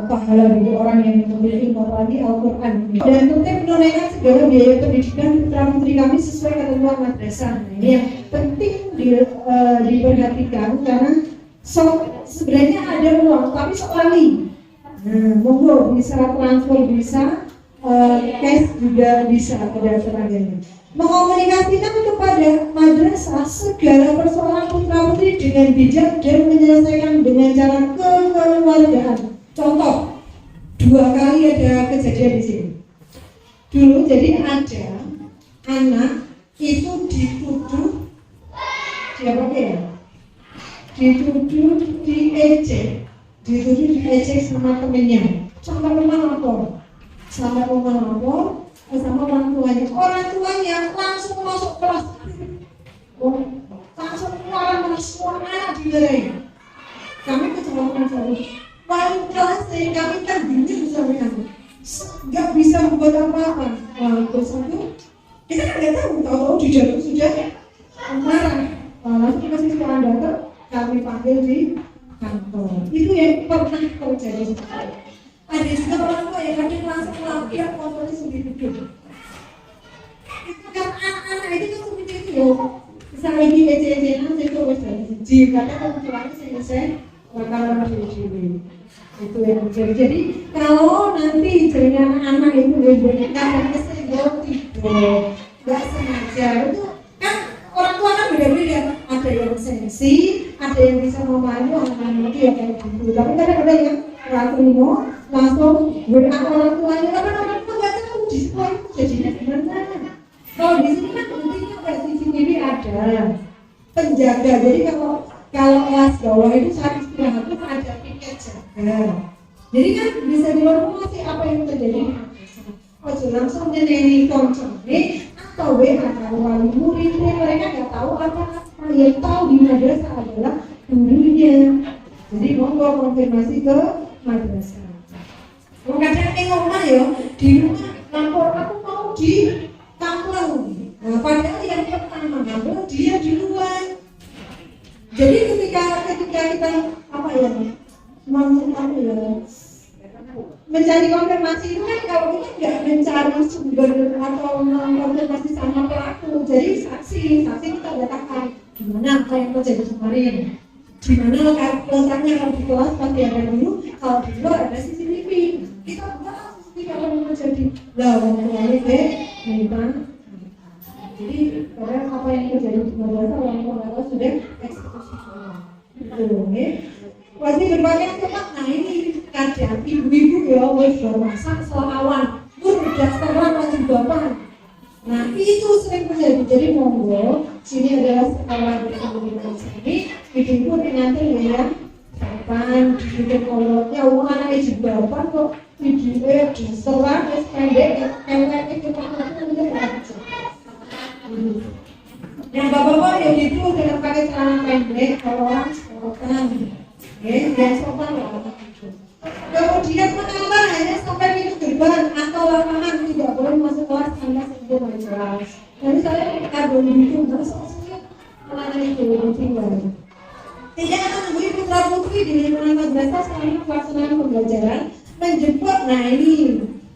pahala bagi orang yang memiliki lagi Al-Quran dan tertib menunaikan segala biaya pendidikan putra putri kami sesuai ketentuan madrasah. Nah, ini yang penting diperhatikan karena sebenarnya ada uang tapi sekali. Nah, monggo bisa transfer, bisa cash juga bisa ada tenaganya. Mengomunikasikan kepada madrasah segala persoalan putra putri dengan bijak dan menyelesaikan dengan cara kekeluargaan. Contoh, 2 kali ada kejadian di sini. Dulu jadi ada anak itu dituduh diejek sama temennya. Sampai rumah lapor. Sama orang tuanya langsung masuk kelas, langsung keluar semua anak dimarahi. Kami kecelakaan terus. Wali kelas kami kan bingung sampai kami, nggak bisa membuat apa-apa. Terus itu kita nggak tahu di dalam sudah marah. Langsung kita siswa datang, kami panggil di kantor. Itu yang pernah terjadi. Ada juga orang tua yang kadang langsung melakukan kontrol sendiri. Itu kan anak-anak itu kan seperti itu loh. Misalnya ini ece-ecenan saya coba jadi karena kebetulan saya bakal jadi itu yang terjadi. Jadi kalau nanti jaringan anak-anak itu diberikan dan kesenggol tidur nggak sengaja itu kan orang tua kan beda-beda. Ada yang sensi, ada yang bisa memahami anak-anak itu ya kayak gitu. Tapi kadang-kadang yang rakumo langsung berangkat orang tuanya karena orang tua nggak tahu di sekolah itu jadinya gimana. Kalau di sini kan ada penjaga. Jadi kalau kelas bawah itu saat istirahat itu ada piket jaga. Jadi kan bisa dikonfirmasi apa yang terjadi di madrasah. Ojo langsung nyeneni koncone atau atau wali muridnya, mereka nggak tahu apa. Yang tahu di madrasah adalah gurunya. Jadi monggo konfirmasi ke madrasah. Kadang ning omah ya, di rumah lapor aku mau di kampung. Nah, padahal yang pertama ngambil dia di luar. Jadi ketika kita apa ya, mencari konfirmasi itu kan kalau kita nggak mencari sumber atau konfirmasi sama pelaku, jadi saksi kita datangkan gimana apa yang terjadi kemarin, di mana letaknya kalau di kelas pasti ada dulu, kalau di luar ada CCTV, kita buka CCTV apa yang terjadi, lah waktu deh memang. Jadi karena apa yang terjadi di madrasah orang tua sudah eksekusi itu, pasti berbagai tempat. Nah ini kadang ibu-ibu ya wes bermasak selawan, udah sekarang masih bapak. Nah itu sering terjadi. Jadi monggo sini adalah sekolah berkemudian sini, ibu-ibu nanti ya kapan bikin kolotnya uang anak ibu bapak kok video diserang pendek itu yang bapak-bapak ya gitu dengan pakai celana pendek, kalau orang sopan, ya sopan lah. Kemudian menambah hanya sampai pintu gerbang atau lapangan, tidak boleh masuk kelas hanya sebelum kelas. Jadi saya kagum itu terus malah itu tinggal. Tidak akan menunggu putra putri di lingkungan madrasah selama pelaksanaan pembelajaran menjemput. Nah ini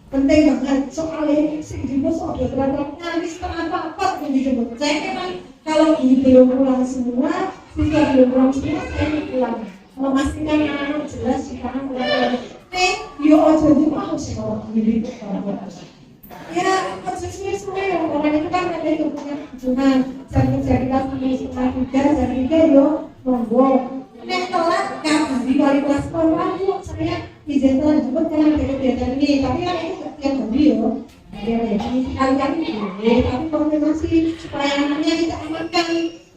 penting banget soalnya sing dijemput soal terang nangis apa yang dijemput. Saya memang kalau belum pulang semua, siswa belum pulang semua, saya pulang memastikan anak jelas di kanan pulang. Yo ojo mau sih kalau ini ya sesuai orang itu kan ada yang punya tujuan jadi kelas sampai tiga yo monggo. Nek telat kan di balik kelas sekolah bu saya izin telat jemput karena ada kegiatan ini, tapi kan itu setiap hari yo. Ya kali-kali tapi konfirmasi pelayanannya kita amankan.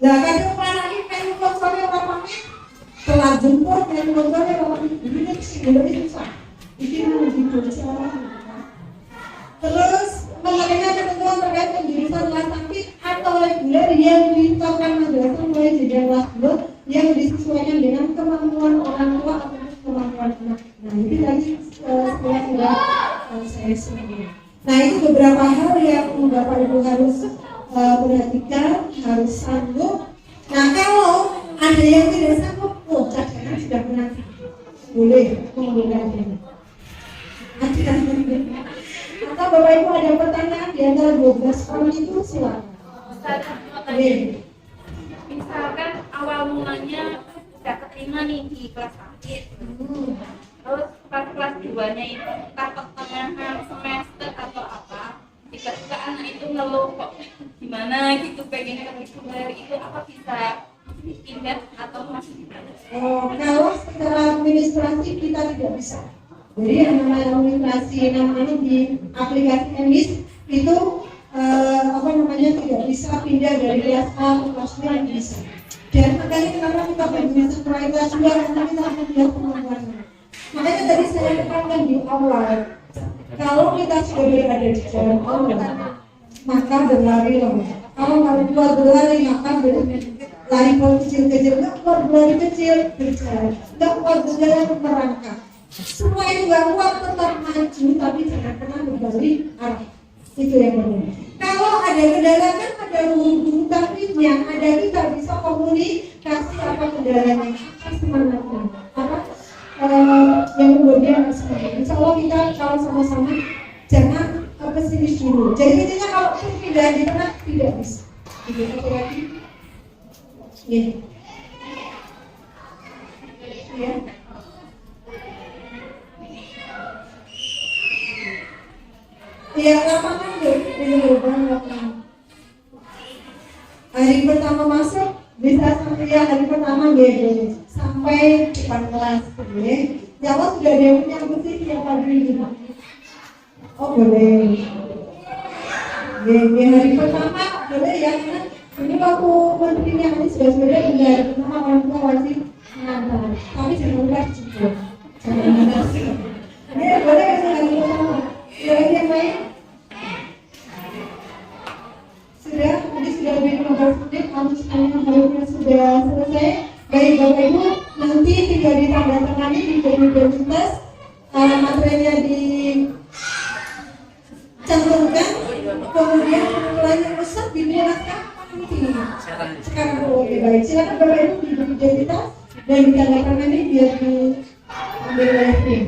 Lah kadang pelayanan pengen kontrolnya orang pakai telat jemput dan kontrolnya orang ini sebenarnya susah. Ini mau dibaca. Terus mengenai ketentuan terkait penjurusan kelas sakit atau reguler yang ditetapkan madrasah mulai jenjang kelas 2 yang disesuaikan dengan kemampuan orang tua atau kemampuan anak. Nah itu tadi setelah saya sebutkan. Nah itu beberapa hal yang Bapak Ibu harus perhatikan, harus sanggup. Nah kalau ada yang tidak sanggup, cadangan sudah pernah boleh menggunakan ini. Atau Bapak Ibu ada pertanyaan di antara 12 orang itu silakan. Misalkan awal mulanya sudah keterima nih di kelas sakit, terus pas kelas 2-nya itu entah pertengahan semester atau apa, tiba-tiba anak itu ngeluh kok gimana gitu pengen reguler, itu apa bisa dipindah atau masih gimana? Kalau secara administrasi kita tidak bisa. Jadi yang namanya administrasi namanya di aplikasi MIS itu tidak bisa pindah dari kelas A ke kelas B, yang bisa. Dan makanya kenapa kita berbicara tentang kelas 2 karena kita akan melihat kemampuan. Makanya tadi saya tekankan di awal, kalau kita sudah berada di jalan Allah, maka berlarilah. Kalau keluar berlari, maka lari kecil-kecil, nggak keluar berlari kecil berjalan, nggak keluar berjalan merangkak. Semua itu nggak kuat tetap maju, tapi jangan pernah berbalik arah. Itu yang benar. Kalau ada kendala kan ada guru, tapi yang ada kita bisa komunikasi apa kendalanya, apa semangatnya, apa yang membuat dia semangat. Insya Allah kita kalau sama-sama jangan pesimis dulu. Jadi intinya kalau pindah di tengah tidak bisa. Gitu lagi. Ya. Ya, lapangan hari pertama masuk bisa sampai hari pertama gitu sampai depan kelas boleh. Jawab sudah ada yang punya bersih tiap pagi gitu. Oh boleh. Ya, hari pertama boleh ya, Ini waktu menterinya Anies Baswedan benar, pertama orang tua wajib mengantar, tapi jangan lupa dijemput. Jangan lupa. Ini boleh sekali sama. Sudah lagi yang lain? Sudah, tadi sudah lebih 15 menit, kamu semuanya harusnya sudah selesai. Baik Bapak Ibu, nanti tinggal ditandatangani di identitas, materinya dicantumkan, kemudian mulainya rusak digunakan. Sekarang oke baik, silakan Bapak Ibu di identitas dan ditandatangani biar diambil oleh tim.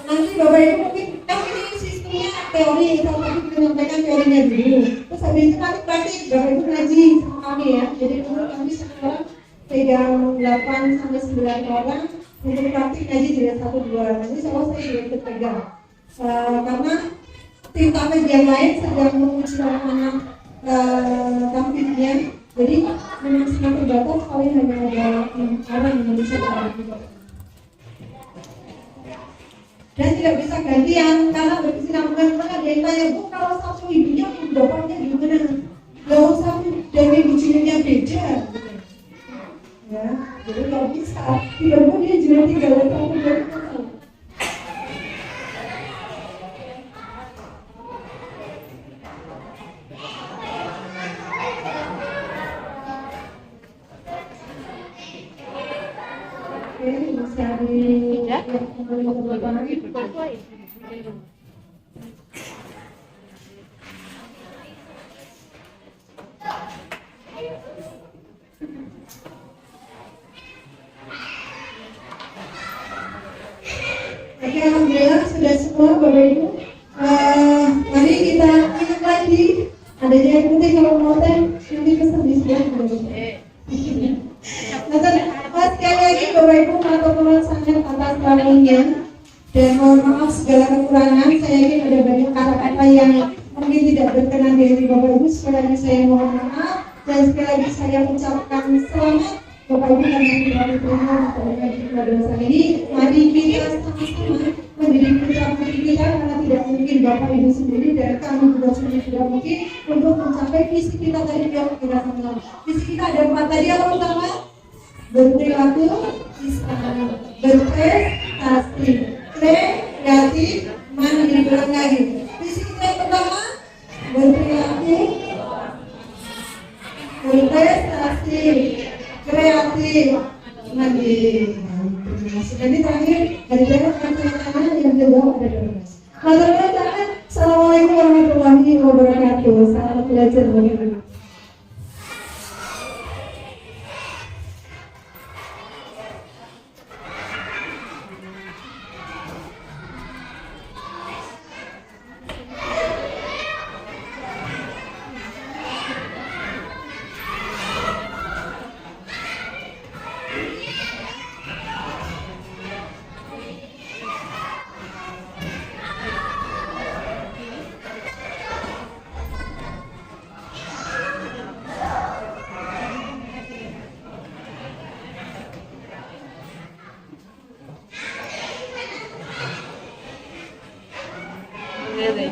Nanti Bapak Ibu mungkin ini sistemnya teori, kalau kami menyampaikan teorinya dulu. Terus habis itu nanti praktik Bapak Ibu ngaji sama kami ya. Jadi menurut kami sekarang pegang 8 sampai 9 orang untuk praktik ngaji tidak 1-2. Nanti kalau saya juga ikut pegang. Karena tim kami yang lain sedang menguji anak-anak kampusnya. Jadi memang sangat terbatas, paling hanya ada 6 orang yang bisa berada. Dan tidak bisa gantian karena berkesinambungan. Ada yang tanya, Bu, kalau satu ibunya bapaknya gimana? Gak usah, dan ibu juniornya beda. Ya, jadi kalau bisa, tiba-tiba dia junior 3 tahun dari mana? Bisa di Oke, alhamdulillah sudah semua Bapak Ibu. Mari kita minum lagi. Ada yang penting kalau mau teh nanti pesan di sebelah. Nah, sekali lagi Bapak Ibu matur nuwun sangat atas waktunya dan mohon maaf segala kekurangan. Saya yakin ada banyak kata-kata yang mungkin tidak berkenan dari Bapak Ibu. Sekali lagi saya mohon maaf dan sekali lagi saya ucapkan selamat Bapak Ibu karena kita diterima untuk madrasah ini. Mari kita sama-sama mendidik putra-putri kita karena tidak mungkin Bapak Ibu sendiri dan kami juga sendiri tidak mungkin untuk mencapai visi kita tadi yang kita sama. Visi kita ada 4 tadi. Yang pertama, berperilaku Islam, berprestasi, kreatif, mandiri. Ulang lagi. Visi kita yang pertama, berperilaku, berprestasi, kreatif, mandiri. Dan ini terakhir dari daerah tangan yang jauh ada di atas. Assalamualaikum warahmatullahi wabarakatuh. Salam belajar bagi ibu. Really?